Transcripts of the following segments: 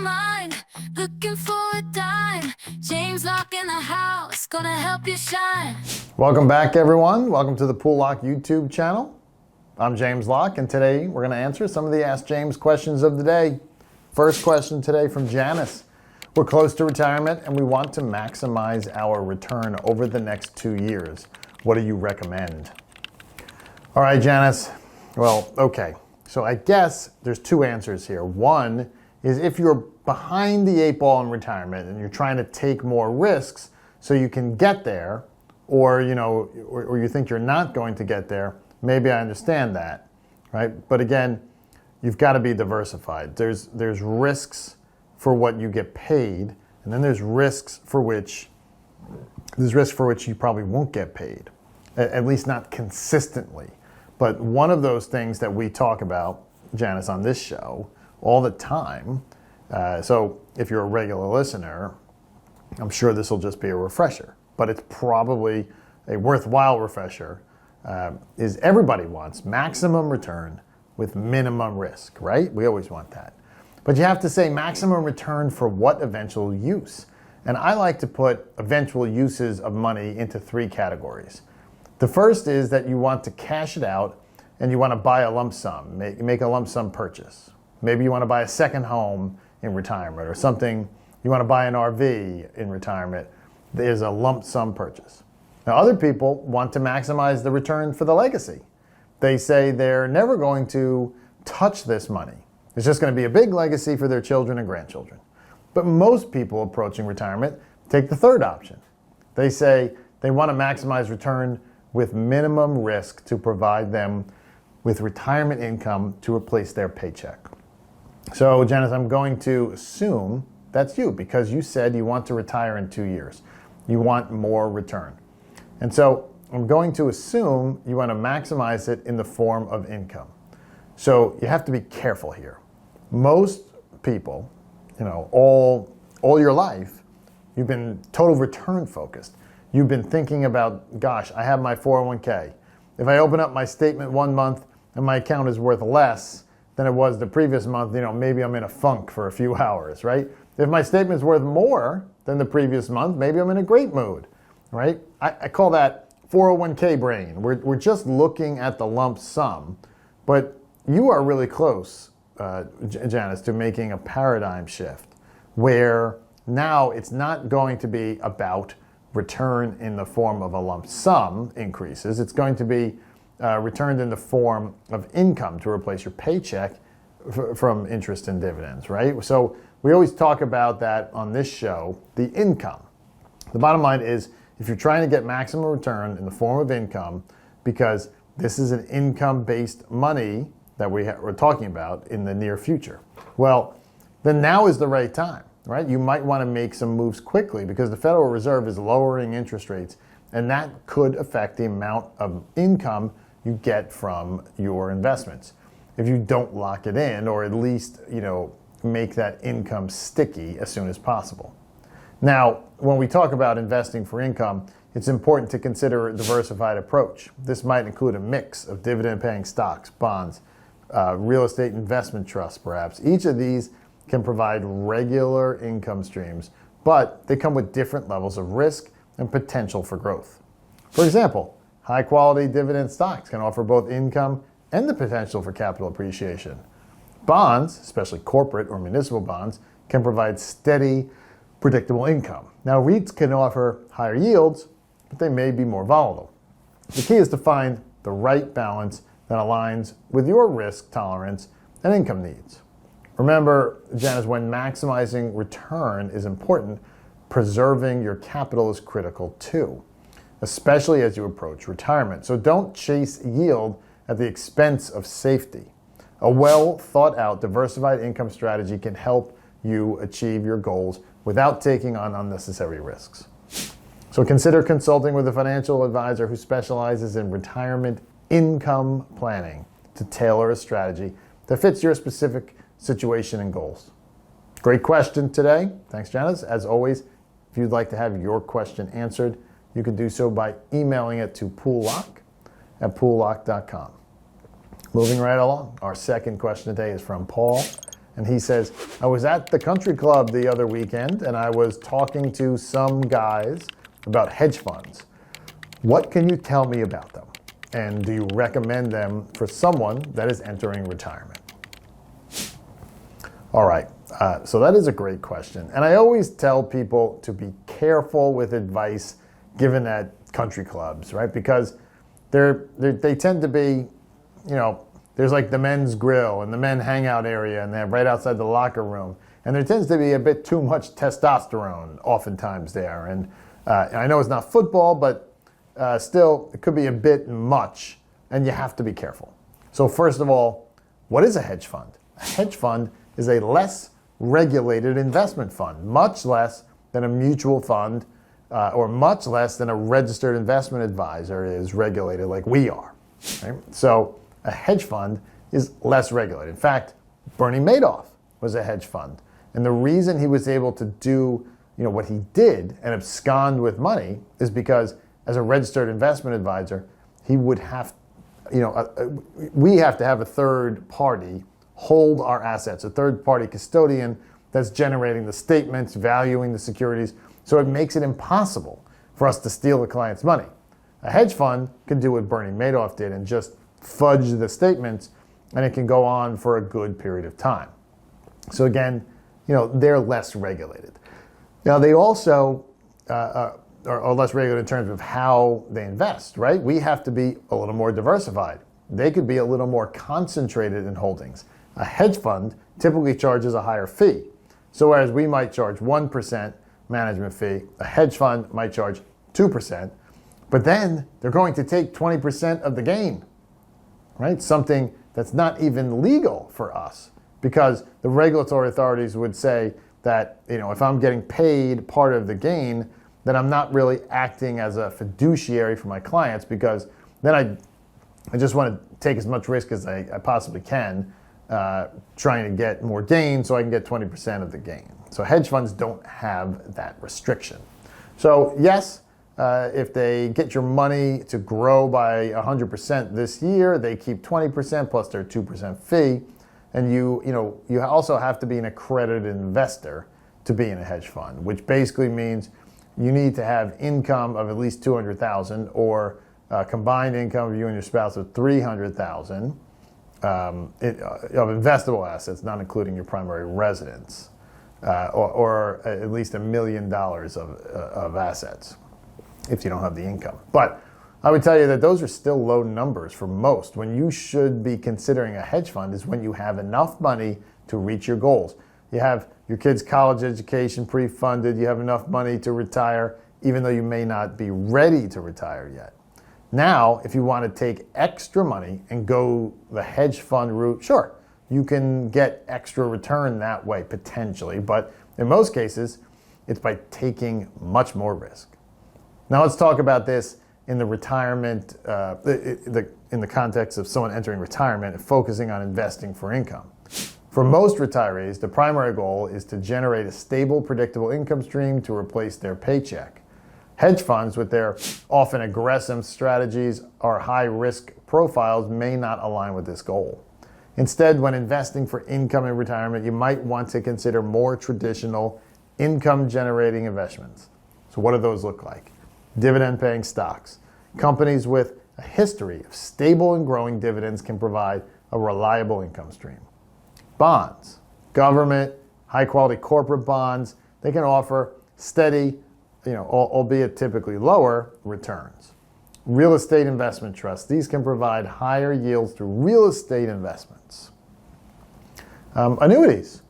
mind, looking for a dime. James Locke in the house, gonna help you shine. Welcome back, everyone. Welcome to the Poole Locke YouTube channel. I'm James Locke, and today we're going to answer some of the Ask James questions of the day. First question today from Janice. We're close to retirement and we want to maximize our return over the next 2 years. What do you recommend? All right, Janice. Well, okay. So I guess there's two answers here. One is if you're behind the eight ball in retirement and you're trying to take more risks so you can get there, or you think you're not going to get there, maybe I understand that, right? But again, you've got to be diversified. There's risks for what you get paid, and then there's risks for which you probably won't get paid, at least not consistently. But one of those things that we talk about, Janice, on this show all the time, so if you're a regular listener, I'm sure this will just be a refresher, but it's probably a worthwhile refresher, is everybody wants maximum return with minimum risk, right? We always want that. But you have to say maximum return for what eventual use? And I like to put eventual uses of money into three categories. The first is that you want to cash it out and you want to buy a lump sum, make a lump sum purchase. Maybe you want to buy a second home in retirement or something. You want to buy an RV in retirement. There's a lump sum purchase. Now, other people want to maximize the return for the legacy. They say they're never going to touch this money. It's just going to be a big legacy for their children and grandchildren. But most people approaching retirement take the third option. They say they want to maximize return with minimum risk to provide them with retirement income to replace their paycheck. So, Janice, I'm going to assume that's you because you said you want to retire in 2 years. You want more return. And so I'm going to assume you want to maximize it in the form of income. So you have to be careful here. Most people, all your life, you've been total return focused. You've been thinking about, gosh, I have my 401k. If I open up my statement one month and my account is worth less than it was the previous month, maybe I'm in a funk for a few hours, right? If my statement's worth more than the previous month, maybe I'm in a great mood, right? I call that 401k brain. We're just looking at the lump sum, but you are really close, Janice, to making a paradigm shift where now it's not going to be about return in the form of a lump sum increases. It's going to be returned in the form of income to replace your paycheck from interest and dividends, right? So we always talk about that on this show, the income. The bottom line is if you're trying to get maximum return in the form of income, because this is an income-based money that we're talking about in the near future, well, then now is the right time, right? You might want to make some moves quickly because the Federal Reserve is lowering interest rates, and that could affect the amount of income you get from your investments. If you don't lock it in, or at least, make that income sticky as soon as possible. Now, when we talk about investing for income, it's important to consider a diversified approach. This might include a mix of dividend-paying stocks, bonds, real estate investment trusts, perhaps. Each of these can provide regular income streams, but they come with different levels of risk and potential for growth. For example, high-quality dividend stocks can offer both income and the potential for capital appreciation. Bonds, especially corporate or municipal bonds, can provide steady, predictable income. Now, REITs can offer higher yields, but they may be more volatile. The key is to find the right balance that aligns with your risk tolerance and income needs. Remember, Janice, when maximizing return is important, preserving your capital is critical too, especially as you approach retirement. So don't chase yield at the expense of safety. A well thought out diversified income strategy can help you achieve your goals without taking on unnecessary risks. So consider consulting with a financial advisor who specializes in retirement income planning to tailor a strategy that fits your specific situation and goals. Great question today. Thanks, Janice. As always, if you'd like to have your question answered, you can do so by emailing it to poollocke@poollocke.com. Moving right along, our second question today is from Paul, And he says, I was at the country club the other weekend and I was talking to some guys about hedge funds. What can you tell me about them? And do you recommend them for someone that is entering retirement? All right, so that is a great question. And I always tell people to be careful with advice given at country clubs, right? Because they tend to be, there's like the men's grill and the men hangout area and they're right outside the locker room. And there tends to be a bit too much testosterone oftentimes there. And I know it's not football, but still, it could be a bit much, and you have to be careful. So first of all, what is a hedge fund? A hedge fund is a less regulated investment fund, much less than a mutual fund or much less than a registered investment advisor is regulated like we are. Right? So a hedge fund is less regulated. In fact, Bernie Madoff was a hedge fund. And the reason he was able to do what he did and abscond with money is because as a registered investment advisor, he would have, we have to have a third party hold our assets, a third party custodian that's generating the statements, valuing the securities. So it makes it impossible for us to steal the client's money. A hedge fund can do what Bernie Madoff did and just fudge the statements, and it can go on for a good period of time. So again, they're less regulated. Now they also are less regulated in terms of how they invest, right? We have to be a little more diversified. They could be a little more concentrated in holdings. A hedge fund typically charges a higher fee. So whereas we might charge 1% management fee, a hedge fund might charge 2%, but then they're going to take 20% of the gain, right? Something that's not even legal for us because the regulatory authorities would say that, if I'm getting paid part of the gain, then I'm not really acting as a fiduciary for my clients because then I just want to take as much risk as I possibly can, trying to get more gain so I can get 20% of the gain. So hedge funds don't have that restriction. So yes, if they get your money to grow by 100% this year, they keep 20% plus their 2% fee. And you also have to be an accredited investor to be in a hedge fund, which basically means you need to have income of at least $200,000 or combined income of you and your spouse of $300,000 of investable assets, not including your primary residence, or at least $1 million of assets if you don't have the income. But I would tell you that those are still low numbers for most. When you should be considering a hedge fund is when you have enough money to reach your goals. You have your kid's college education pre-funded, you have enough money to retire, even though you may not be ready to retire yet. Now, if you want to take extra money and go the hedge fund route, sure, you can get extra return that way potentially, but in most cases, it's by taking much more risk. Now let's talk about this in the retirement, in the context of someone entering retirement and focusing on investing for income. For most retirees, the primary goal is to generate a stable, predictable income stream to replace their paycheck. Hedge funds, with their often aggressive strategies or high-risk profiles, may not align with this goal. Instead, when investing for income in retirement, you might want to consider more traditional income-generating investments. So what do those look like? Dividend-paying stocks. Companies with a history of stable and growing dividends can provide a reliable income stream. Bonds, government, high-quality corporate bonds, they can offer steady, albeit typically lower, returns. Real estate investment trusts, these can provide higher yields through real estate investments. Annuities.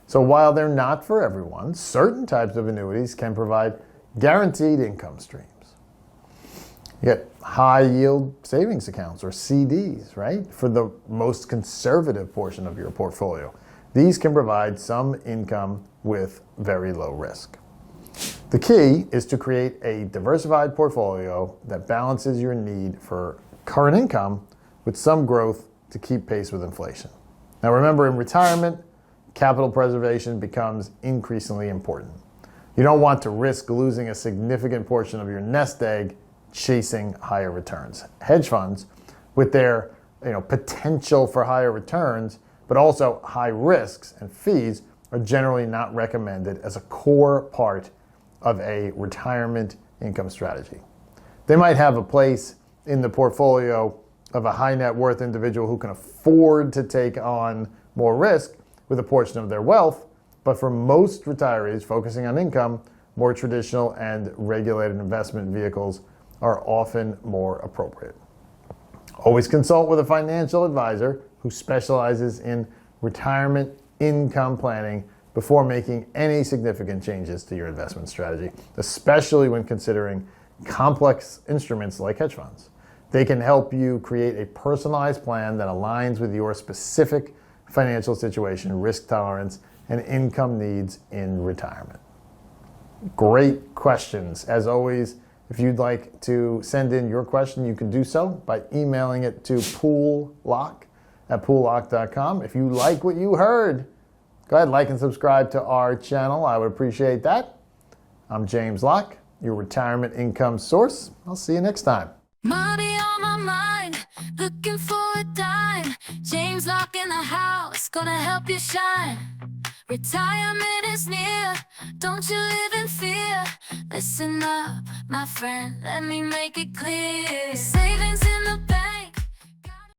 So while they're not for everyone, certain types of annuities can provide guaranteed income streams. You get high yield savings accounts or CDs, right? For the most conservative portion of your portfolio. These can provide some income with very low risk. The key is to create a diversified portfolio that balances your need for current income with some growth to keep pace with inflation. Now remember, in retirement, capital preservation becomes increasingly important. You don't want to risk losing a significant portion of your nest egg chasing higher returns. Hedge funds, with their potential for higher returns, but also high risks and fees are generally not recommended as a core part of a retirement income strategy. They might have a place in the portfolio of a high net worth individual who can afford to take on more risk with a portion of their wealth, but for most retirees focusing on income, more traditional and regulated investment vehicles are often more appropriate. Always consult with a financial advisor who specializes in retirement income planning before making any significant changes to your investment strategy, especially when considering complex instruments like hedge funds. They can help you create a personalized plan that aligns with your specific financial situation, risk tolerance, and income needs in retirement. Great questions. As always, if you'd like to send in your question, you can do so by emailing it to Poole@PooleLocke.com. If you like what you heard, go ahead, like and subscribe to our channel. I would appreciate that. I'm James Locke, your retirement income source. I'll see you next time. Money on my mind, looking for a dime. James Locke in the house, gonna help you shine. Retirement is near, don't you live in fear. Listen up, my friend, let me make it clear. Savings in the bank.